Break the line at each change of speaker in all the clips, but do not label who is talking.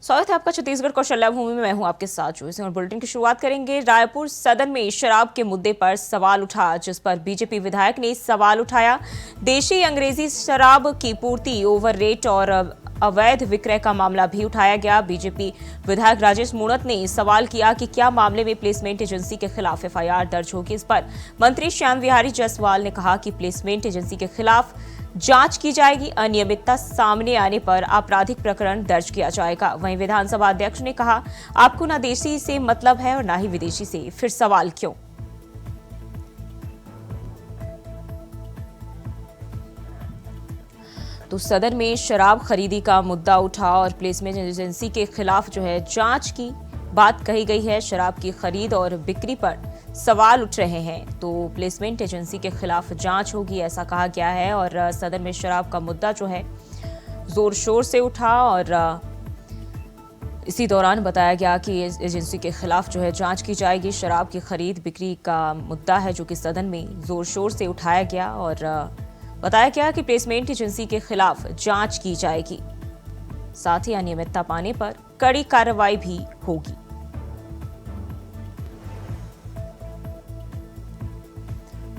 स्वागत है आपका छत्तीसगढ़ कौशल्या भूमि में। मैं हूं आपके साथ जो और बुलेटिन की शुरुआत करेंगे। रायपुर सदन में शराब के मुद्दे पर सवाल उठा, जिस पर बीजेपी विधायक ने सवाल उठाया। देशी अंग्रेजी शराब की पूर्ति, ओवर रेट और अवैध विक्रय का मामला भी उठाया गया। बीजेपी विधायक राजेश मूणत ने सवाल किया कि क्या मामले में प्लेसमेंट एजेंसी के खिलाफ एफआईआर दर्ज होगी। इस पर मंत्री श्याम विहारी जायसवाल ने कहा कि प्लेसमेंट एजेंसी के खिलाफ जांच की जाएगी, अनियमितता सामने आने पर आपराधिक प्रकरण दर्ज किया जाएगा। वहीं विधानसभा अध्यक्ष ने कहा, आपको ना देशी से मतलब है और ना ही विदेशी से, फिर सवाल क्यों? तो सदन में शराब खरीदी का मुद्दा उठा और प्लेसमेंट एजेंसी के खिलाफ जांच की बात कही गई है। शराब की खरीद और बिक्री पर सवाल उठ रहे हैं, तो प्लेसमेंट एजेंसी के खिलाफ जांच होगी, ऐसा कहा गया है। और सदन में शराब का मुद्दा जोर शोर से उठा और इसी दौरान बताया गया कि एजेंसी के खिलाफ जांच की जाएगी। शराब की खरीद बिक्री का मुद्दा है जो कि सदन में जोर शोर से उठाया गया और बताया गया कि प्लेसमेंट एजेंसी के खिलाफ जांच की जाएगी, साथ ही अनियमितता पाने पर कड़ी कार्रवाई भी होगी।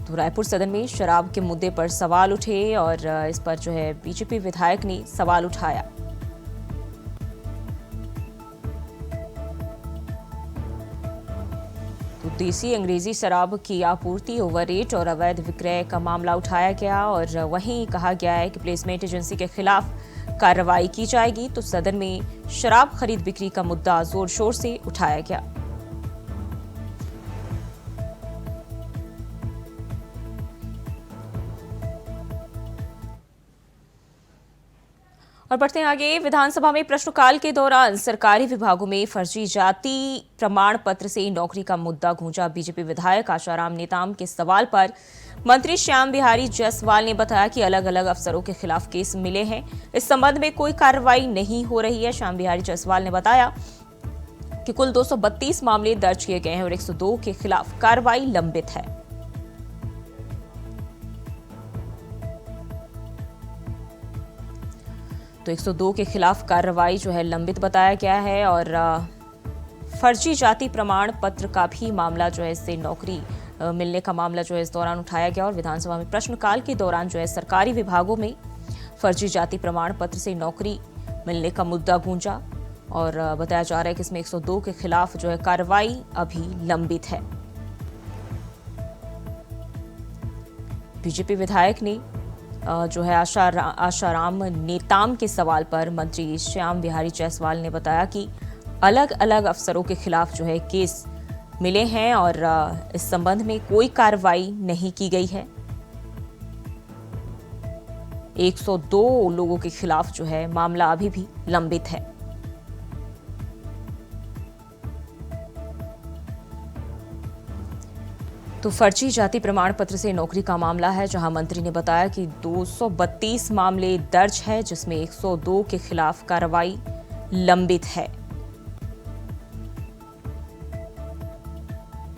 तो रायपुर सदन में शराब के मुद्दे पर सवाल उठे और इस पर बीजेपी विधायक ने सवाल उठाया। तो देसी अंग्रेजी शराब की आपूर्ति, ओवर रेट और अवैध विक्रय का मामला उठाया गया और वहीं कहा गया है कि प्लेसमेंट एजेंसी के खिलाफ कार्रवाई की जाएगी। तो सदन में शराब खरीद बिक्री का मुद्दा जोर शोर से उठाया गया। और बढ़ते हैं आगे। विधानसभा में प्रश्नकाल के दौरान सरकारी विभागों में फर्जी जाति प्रमाण पत्र से नौकरी का मुद्दा गूंजा। बीजेपी विधायक आशाराम नेताम के सवाल पर मंत्री श्याम बिहारी जायसवाल ने बताया कि अलग अलग अफसरों के खिलाफ केस मिले हैं, इस संबंध में कोई कार्रवाई नहीं हो रही है। श्याम बिहारी जायसवाल ने बताया कि कुल 232 मामले दर्ज किए गए हैं और 102 के खिलाफ कार्रवाई लंबित है। तो 102 के खिलाफ कार्रवाई लंबित बताया गया है और फर्जी जाति प्रमाण पत्र का भी मामला इससे नौकरी मिलने का मामला इस दौरान उठाया गया। और विधानसभा में प्रश्नकाल के दौरान सरकारी विभागों में फर्जी जाति प्रमाण पत्र से नौकरी मिलने का मुद्दा गूंजा और बताया जा रहा है कि इसमें 102 के खिलाफ कार्रवाई अभी लंबित है। बीजेपी विधायक ने आशाराम नेताम के सवाल पर मंत्री श्याम बिहारी जायसवाल ने बताया कि अलग अलग अफसरों के खिलाफ केस मिले हैं और इस संबंध में कोई कार्रवाई नहीं की गई है। 102 लोगों के खिलाफ मामला अभी भी लंबित है। तो फर्जी जाति प्रमाण पत्र से नौकरी का मामला है, जहां मंत्री ने बताया कि 232 मामले दर्ज है, जिसमें 102 के खिलाफ कार्रवाई लंबित है।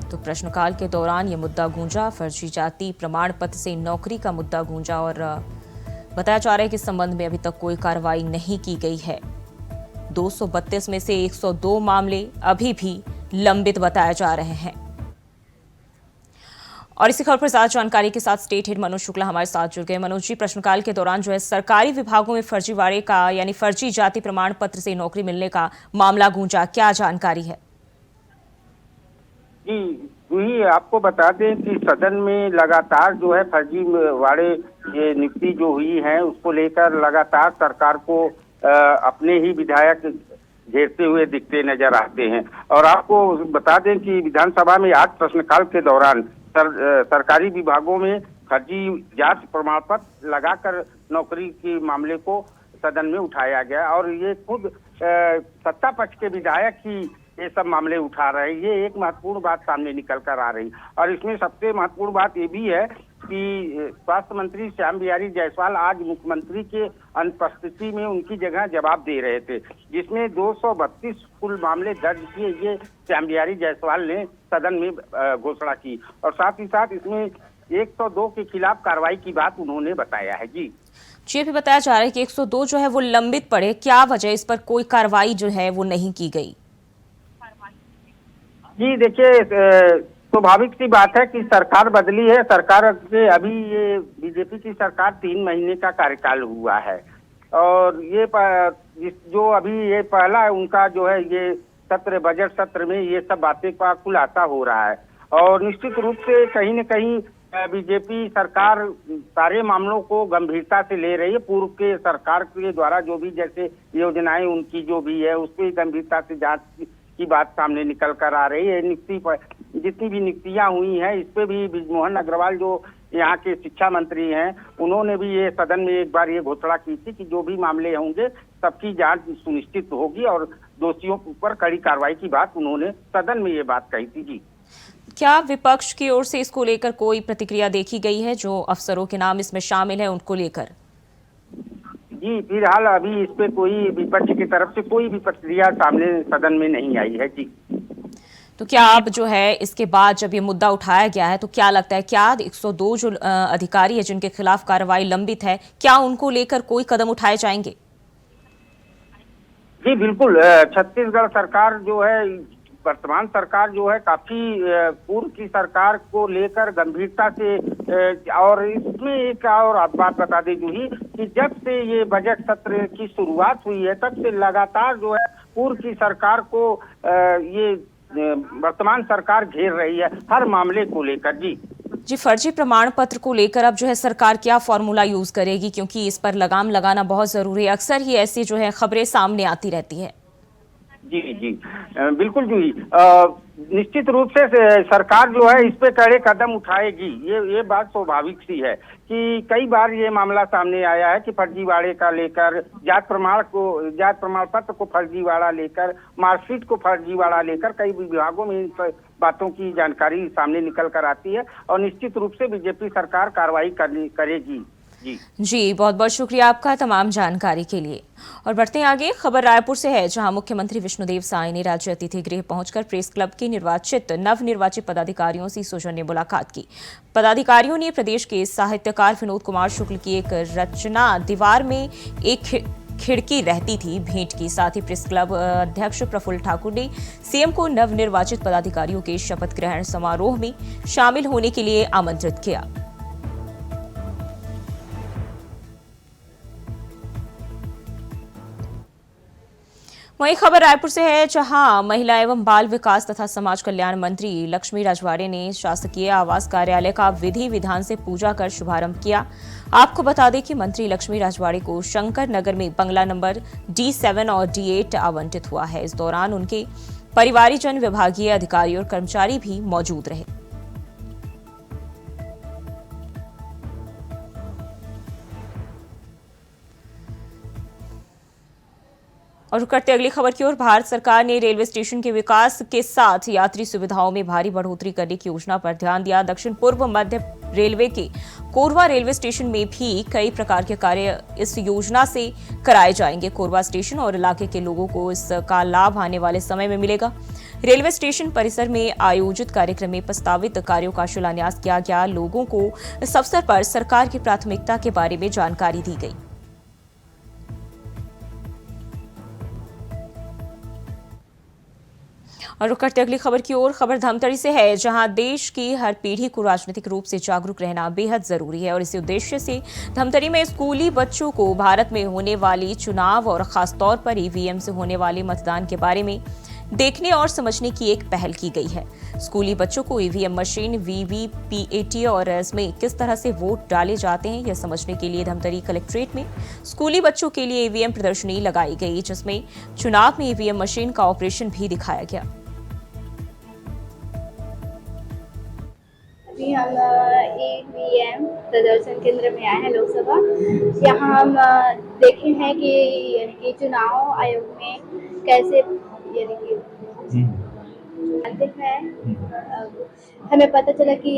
तो प्रश्नकाल के दौरान ये मुद्दा गूंजा, फर्जी जाति प्रमाण पत्र से नौकरी का मुद्दा गूंजा और बताया जा रहा है कि इस संबंध में अभी तक कोई कार्रवाई नहीं की गई है। 232 में से 102 मामले अभी भी लंबित बताए जा रहे हैं। और इसी खबर पर ज्यादा जानकारी के साथ स्टेट हेड मनोज शुक्ला हमारे साथ जुड़ गए। मनोज जी, प्रश्नकाल के दौरान सरकारी विभागों में फर्जीवाड़े का यानी फर्जी जाति प्रमाण पत्र से नौकरी मिलने का मामला गूंजा, क्या जानकारी है?
जी जूही, आपको बता दें कि सदन में लगातार फर्जी वाड़े ये नियुक्ति हुई है, उसको लेकर लगातार सरकार को अपने ही विधायक घेरते हुए दिखते नजर आते हैं। और आपको बता दें कि विधानसभा में आज प्रश्नकाल के दौरान सरकारी विभागों में फर्जी जाति प्रमाण पत्र लगाकर नौकरी के मामले को सदन में उठाया गया और ये खुद सत्ता पक्ष के विधायक ही ये सब मामले उठा रहे हैं। ये एक महत्वपूर्ण बात सामने निकल कर आ रही और इसमें सबसे महत्वपूर्ण बात ये भी है कि स्वास्थ्य मंत्री श्याम बिहारी जायसवाल आज मुख्यमंत्री के अनुपस्थिति में उनकी जगह जवाब दे रहे थे, जिसमें 232 कुल मामले दर्ज किए ये श्याम बिहारी जायसवाल ने सदन में घोषणा की और साथ ही साथ इसमें 102 के खिलाफ कार्रवाई की बात उन्होंने बताया है। जी
जी, अभी बताया जा रहा है कि 102 जो है वो लंबित पड़े, क्या वजह, इस पर कोई कार्रवाई जो है वो नहीं की गई?
जी देखिए, स्वाभाविक सी बात है कि सरकार बदली है। सरकार के अभी ये बीजेपी की सरकार 3 महीने का कार्यकाल हुआ है और जो अभी ये पहला उनका जो है ये सत्र, बजट सत्र में ये सब बातें का खुलासा हो रहा है और निश्चित रूप से कहीं न कहीं बीजेपी सरकार सारे मामलों को गंभीरता से ले रही है। पूर्व के सरकार के द्वारा जो भी जैसे योजनाएं उनकी जो भी है उस पर गंभीरता से जांच की बात सामने निकल कर आ रही है। जितनी भी नियुक्तियां हुई हैं इस पे भी बृजमोहन अग्रवाल जो यहाँ के शिक्षा मंत्री हैं उन्होंने भी ये सदन में एक बार ये घोषणा की थी कि जो भी मामले होंगे सबकी जांच सुनिश्चित होगी और दोषियों पर कड़ी कार्रवाई की बात उन्होंने सदन में ये बात कही थी। जी,
क्या विपक्ष की ओर से इसको लेकर कोई प्रतिक्रिया देखी गई है, जो अफसरों के नाम इसमें शामिल है उनको लेकर?
जी फिलहाल अभी इस पे कोई विपक्ष की तरफ से कोई भी प्रतिक्रिया सामने सदन में नहीं आई है। जी,
तो क्या अब जो है इसके बाद जब ये मुद्दा उठाया गया है तो क्या लगता है, क्या 102 जो अधिकारी है जिनके खिलाफ कार्रवाई लंबित है, क्या उनको लेकर कोई कदम उठाए जाएंगे?
जी बिल्कुल। छत्तीसगढ़ सरकार जो है, वर्तमान सरकार जो है काफी पूर्व की सरकार को लेकर गंभीरता से और इसमें एक और बात बता दें जूही कि जब से ये बजट सत्र की शुरुआत हुई है तब से लगातार जो है पूर्व की सरकार को ये वर्तमान सरकार घेर रही है हर मामले को लेकर। जी,
फर्जी प्रमाण पत्र को लेकर अब जो है सरकार क्या फॉर्मूला यूज करेगी, क्योंकि इस पर लगाम लगाना बहुत जरूरी है। अक्सर ही ऐसी जो है खबरें सामने आती रहती है।
जी बिल्कुल जी। निश्चित रूप से सरकार जो है इस पे कड़े कदम उठाएगी। ये बात स्वाभाविक सी है कि कई बार ये मामला सामने आया है कि फर्जीवाड़े का लेकर जात प्रमाण पत्र को फर्जीवाड़ा लेकर, मार्कशीट को फर्जीवाड़ा लेकर कई विभागों में इन बातों की जानकारी सामने निकल कर आती है और निश्चित रूप से बीजेपी सरकार कार्रवाई करेगी।
जी, बहुत बहुत शुक्रिया आपका तमाम जानकारी के लिए। और बढ़ते हैं आगे, खबर रायपुर से है, जहां मुख्यमंत्री विष्णुदेव साय ने राज्य अतिथि गृह पहुंचकर प्रेस क्लब के नवनिर्वाचित पदाधिकारियों से सौजन्य मुलाकात की। पदाधिकारियों ने प्रदेश के साहित्यकार विनोद कुमार शुक्ल की एक रचना दीवार में एक खिड़की रहती थी भेंट की। साथ ही प्रेस क्लब अध्यक्ष प्रफुल्ल ठाकुर ने सीएम को नवनिर्वाचित पदाधिकारियों के शपथ ग्रहण समारोह में शामिल होने के लिए आमंत्रित किया। वहीं खबर रायपुर से है, जहां महिला एवं बाल विकास तथा समाज कल्याण मंत्री लक्ष्मी राजवाड़े ने शासकीय आवास कार्यालय का विधि विधान से पूजा कर शुभारंभ किया। आपको बता दें कि मंत्री लक्ष्मी राजवाड़े को शंकर नगर में बंगला नंबर D7 और D8 आवंटित हुआ है। इस दौरान उनके परिवारीजन, विभागीय अधिकारी और कर्मचारी भी मौजूद रहे। और करते अगली खबर की ओर, भारत सरकार ने रेलवे स्टेशन के विकास के साथ यात्री सुविधाओं में भारी बढ़ोतरी करने की योजना पर ध्यान दिया। दक्षिण पूर्व मध्य रेलवे के कोरबा रेलवे स्टेशन में भी कई प्रकार के कार्य इस योजना से कराए जाएंगे। कोरबा स्टेशन और इलाके के लोगों को इसका लाभ आने वाले समय में मिलेगा। रेलवे स्टेशन परिसर में आयोजित कार्यक्रम में प्रस्तावित कार्यों का शिलान्यास किया गया। लोगों को इस अवसर पर सरकार की प्राथमिकता के बारे में जानकारी दी गई। और रुक करते अगली खबर की ओर, खबर धमतरी से है, जहां देश की हर पीढ़ी को राजनीतिक रूप से जागरूक रहना बेहद जरूरी है और इसी उद्देश्य से धमतरी में स्कूली बच्चों को भारत में होने वाली चुनाव और खासतौर पर ईवीएम से होने वाले मतदान के बारे में देखने और समझने की एक पहल की गई है। स्कूली बच्चों को ईवीएम मशीन, वीवीपीएटी और इसमें किस तरह से वोट डाले जाते हैं यह समझने के लिए धमतरी कलेक्ट्रेट में स्कूली बच्चों के लिए ईवीएम प्रदर्शनी लगाई गई, जिसमें चुनाव में ईवीएम मशीन का ऑपरेशन भी दिखाया गया।
अभी हम ईवीएम प्रदर्शन केंद्र में आए हैं लोकसभा। यहाँ हम देखे हैं कि यानी कि चुनाव आयोग में कैसे यानी कि हैं, हमें पता चला कि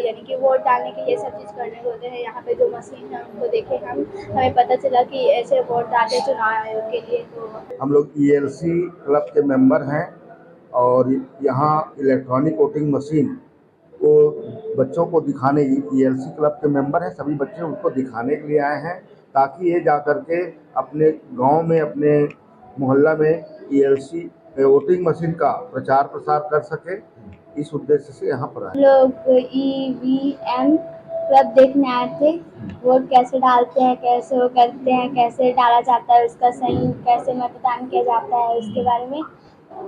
यानी कि वोट डालने के लिए सब चीज़ करने होते हैं। यहाँ पे जो मशीन है उनको देखे हमें पता चला कि ऐसे वोट डालते चुनाव आयोग के लिए। तो
हम लोग ELC क्लब के मेंबर हैं और यहाँ इलेक्ट्रॉनिक वोटिंग मशीन को बच्चों को दिखाने, ELC क्लब के मेंबर हैं सभी बच्चे, उनको दिखाने के लिए आए हैं ताकि ये जाकर के अपने गांव में, अपने मोहल्ला में ELC वोटिंग मशीन का प्रचार प्रसार कर सके। इस उद्देश्य से यहाँ पर आए।
लोग EVM क्लब देखने आए थे, वोट कैसे डालते हैं, कैसे वो करते हैं, कैसे डाला जाता है, उसका सही कैसे मतदान किया जाता है, उसके बारे में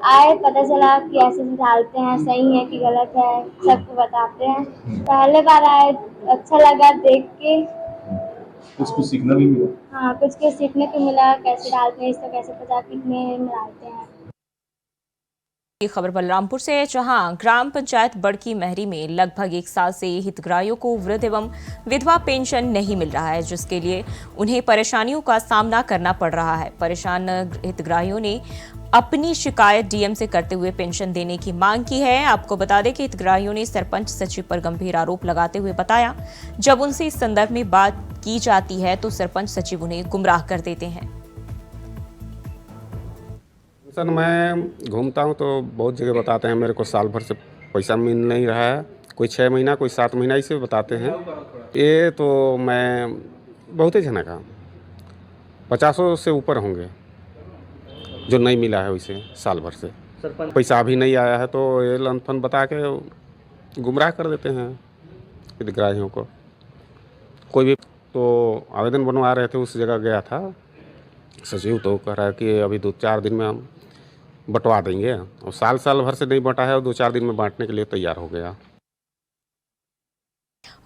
आए, पता चला कि ऐसे डालते हैं, सही है कि गलत है, सबको बताते हैं। पहले बार आए, अच्छा लगा देख के।
कुछ सीखना भी मिला।
हाँ, कुछ सीखने को मिला, कैसे डालते हैं, इसका कैसे पता कितने में डालते हैं।
ये खबर बलरामपुर से है, जहां ग्राम पंचायत बड़की महरी में लगभग 1 साल से हितग्राहियों को वृद्ध एवं विधवा पेंशन नहीं मिल रहा है, जिसके लिए उन्हें परेशानियों का सामना करना पड़ रहा है। परेशान हितग्राहियों ने अपनी शिकायत DM से करते हुए पेंशन देने की मांग की है। आपको बता दें कि हितग्राहियों ने सरपंच सचिव पर गंभीर आरोप लगाते हुए बताया, जब उनसे इस संदर्भ में बात की जाती है तो सरपंच सचिव उन्हें गुमराह कर देते हैं।
सर, मैं घूमता हूँ तो बहुत जगह बताते हैं मेरे को साल भर से पैसा मिल नहीं रहा है, कोई 6 महीना, कोई 7 महीना इसे बताते हैं। ये तो मैं बहुत ही जना का 50 से ऊपर होंगे जो नहीं मिला है उसे साल भर से। पैसा अभी नहीं आया है तो ये लनफन बता के गुमराह कर देते हैं हितग्राहियों को। कोई भी तो आवेदन बनवा रहे थे, उस जगह गया था सचिव, तो कह रहा है कि अभी 2-4 दिन में हम बंटवा देंगे, और साल भर से नहीं बंटा है और 2-4 दिन में बांटने के लिए तैयार हो गया।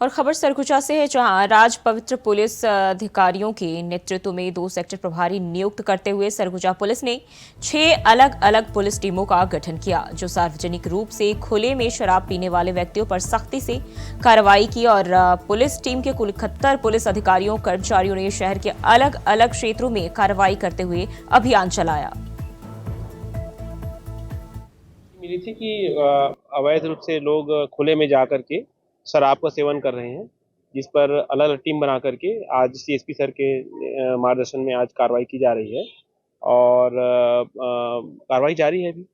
और खबर सरगुजा से है, जहां राज पवित्र पुलिस अधिकारियों के नेतृत्व में 2 सेक्टर प्रभारी नियुक्त करते हुए सरगुजा पुलिस ने 6 अलग अलग पुलिस टीमों का गठन किया, जो सार्वजनिक रूप से खुले में शराब पीने वाले व्यक्तियों पर सख्ती से कार्रवाई की। और पुलिस टीम के कुल 71 पुलिस अधिकारियों कर्मचारियों ने शहर के अलग अलग क्षेत्रों में कार्रवाई करते हुए अभियान चलाया।
मिली थी कि अवैध रूप से लोग खुले में जा करके शराब का सेवन कर रहे हैं, जिस पर अलग अलग टीम बना करके आज CSP सर के मार्गदर्शन में आज कार्रवाई की जा रही है, और कार्रवाई जारी है अभी।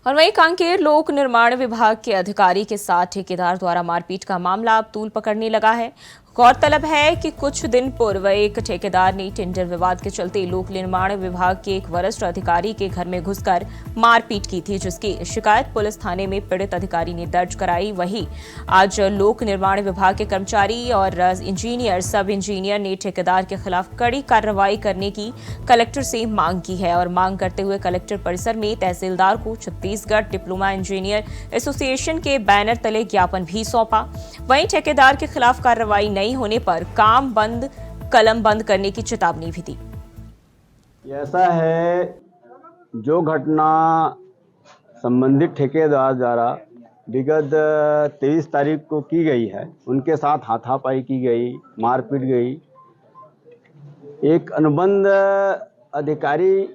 और वहीं कांकेर लोक निर्माण विभाग के अधिकारी के साथ ठेकेदार द्वारा मारपीट का मामला अब तूल पकड़ने लगा है। गौरतलब है कि कुछ दिन पूर्व एक ठेकेदार ने टेंडर विवाद के चलते लोक निर्माण विभाग के एक वरिष्ठ अधिकारी के घर में घुसकर मारपीट की थी, जिसकी शिकायत पुलिस थाने में पीड़ित अधिकारी ने दर्ज कराई। वहीं आज लोक निर्माण विभाग के कर्मचारी और इंजीनियर, सब इंजीनियर ने ठेकेदार के खिलाफ कड़ी कार्रवाई करने की कलेक्टर से मांग की है, और मांग करते हुए कलेक्टर परिसर में तहसीलदार को छत्तीसगढ़ डिप्लोमा इंजीनियर एसोसिएशन के बैनर तले ज्ञापन भी सौंपा। वहीं ठेकेदार के खिलाफ कार्रवाई नहीं होने पर काम बंद, कलम बंद करने की चेतावनी भी दी।
ऐसा है, जो घटना संबंधित ठेकेदार द्वारा विगत 23 तारीख को की गई है, उनके साथ हाथापाई की गई, मारपीट गई। एक अनुबंध अधिकारी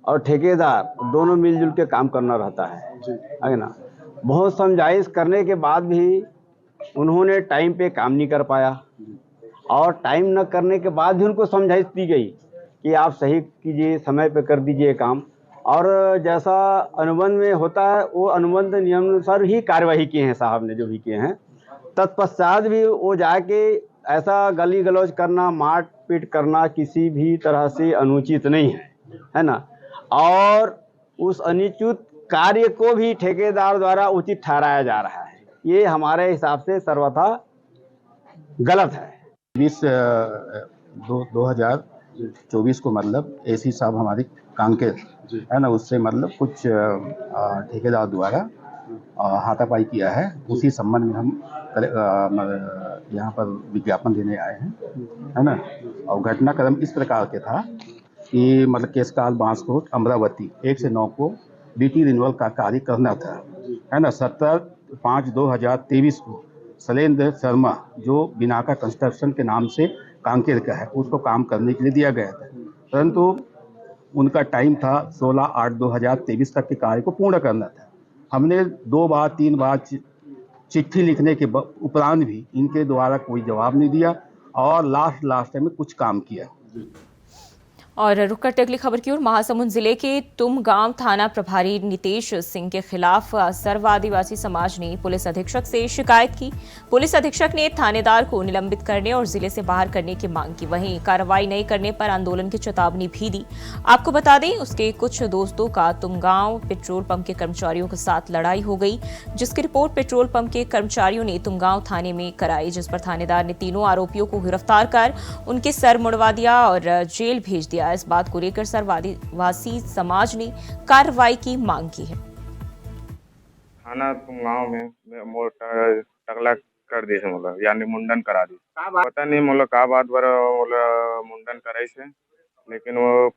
और ठेकेदार दोनों मिलजुल के काम करना रहता है ना। बहुत समझाइश करने के बाद भी उन्होंने टाइम पे काम नहीं कर पाया, और टाइम न करने के बाद भी उनको समझाइश दी गई कि आप सही कीजिए, समय पे कर दीजिए काम, और जैसा अनुबंध में होता है वो अनुबंध नियम अनुसार ही कार्यवाही किए हैं साहब ने, जो भी किए हैं। तत्पश्चात भी वो जाके ऐसा गाली गलौज करना, मार पीट करना किसी भी तरह से अनुचित नहीं है ना। और उस अनुचित कार्य को भी ठेकेदार द्वारा उचित ठहराया जा रहा है, ये हमारे हिसाब से सर्वथा गलत है।
2024 को मतलब AC साहब हमारी कांकेर है ना, उससे मतलब कुछ ठेकेदार द्वारा हाथापाई किया है। उसी संबंध में हम यहाँ पर विज्ञापन देने आए हैं, है ना। और घटनाक्रम इस प्रकार के था कि मतलब केसकाल बांसकोट अमरावती 1 से 9 को BT रिन्यूअल का कार्य करना था, है ना। 17/5/2023 को शैलेंद्र शर्मा, जो बिनाका कंस्ट्रक्शन के नाम से कांकेर का है, उसको काम करने के लिए दिया गया था, परंतु उनका टाइम था 16/8/2023 तक के कार्य को पूर्ण करना था। हमने 2 बार 3 बार चिट्ठी लिखने के उपरांत भी इनके द्वारा कोई जवाब नहीं दिया, और लास्ट में कुछ काम किया।
और रुक करते अगली खबर की ओर। महासमुंद जिले के तुमगांव थाना प्रभारी नितेश सिंह के खिलाफ सर्व आदिवासी समाज ने पुलिस अधीक्षक से शिकायत की। पुलिस अधीक्षक ने थानेदार को निलंबित करने और जिले से बाहर करने की मांग की। वहीं कार्रवाई नहीं करने पर आंदोलन की चेतावनी भी दी। आपको बता दें, उसके कुछ दोस्तों का तुमगांव पेट्रोल पंप के कर्मचारियों के साथ लड़ाई हो गई, जिसकी रिपोर्ट पेट्रोल पंप के कर्मचारियों ने तुमगांव थाने में कराई, जिस पर थानेदार ने तीनों आरोपियों को गिरफ्तार कर उनके सर मुड़वा दिया और जेल भेज दिया। इस बात को लेकर सर्ववासी समाज ने कार्रवाई की मांग की है।
थाना तुमगांव में टकला कर दी है, मतलब यानी मुंडन करा दी। पता नहीं मतलब का बात बर मुंडन कराई से, लेकिन वो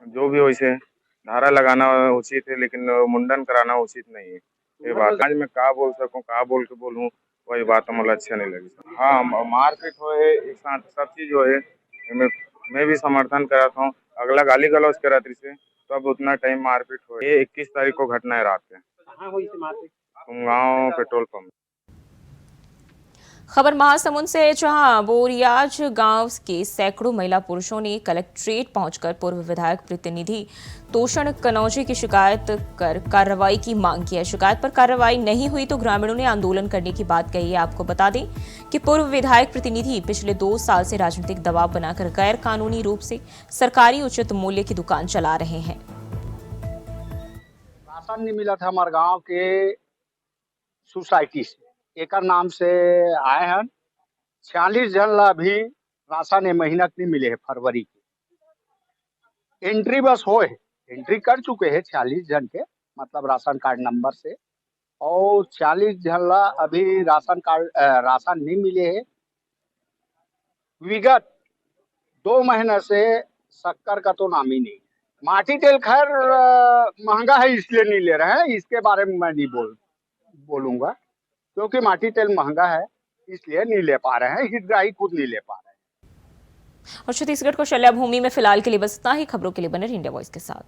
जो भी वैसे धारा लगाना उचित है, लेकिन मुंडन कराना उचित नहीं है। ये बात आज मैं का बोल सकूं, का बोल के बोलूं, वही बात मुझे अच्छा नहीं लगी। हाँ, मारपीट हो है एक साथ, सब चीज हो है, मैं भी समर्थन कराता हूँ। अगला गाली गलौज करा से तो अब उतना टाइम मारपीट हो। ये 21 तारीख को घटना है रात में। कहाँ हुई थी मारपीट? Tumgaon petrol pump.
खबर महासमुंद से है, जहां बोरियाज गांव के सैकड़ों महिला पुरुषों ने कलेक्ट्रेट पहुंचकर पूर्व विधायक प्रतिनिधि तोषण कनौजी की शिकायत कर कार्रवाई की मांग की है। शिकायत पर कार्रवाई नहीं हुई तो ग्रामीणों ने आंदोलन करने की बात कही है। आपको बता दें कि पूर्व विधायक प्रतिनिधि पिछले 2 साल से राजनीतिक दबाव बनाकर गैर कानूनी रूप से सरकारी उचित मूल्य की दुकान चला रहे हैं।
राशन नहीं मिला था हमारे गाँव के सोसाइटी से, एक नाम से आए हैं 46 जन ला भी राशन ये महीना नहीं मिले है। फरवरी के एंट्री बस हो है, एंट्री कर चुके हैं 46 जन के, मतलब राशन कार्ड नंबर से, और 46 जन ला अभी राशन नहीं मिले है। विगत 2 महीने से शक्कर का तो नाम ही नहीं। माटी तेल खैर महंगा है इसलिए नहीं ले रहे हैं, इसके बारे में मैं नहीं बोलूंगा, क्योंकि माटी तेल महंगा है इसलिए नहीं ले पा रहे हैं, हितग्राही खुद नहीं ले पा रहे हैं।
और छत्तीसगढ़ को शल्य भूमि में फिलहाल के लिए बस इतना ही। खबरों के लिए बने रहिए इंडिया वॉइस के साथ।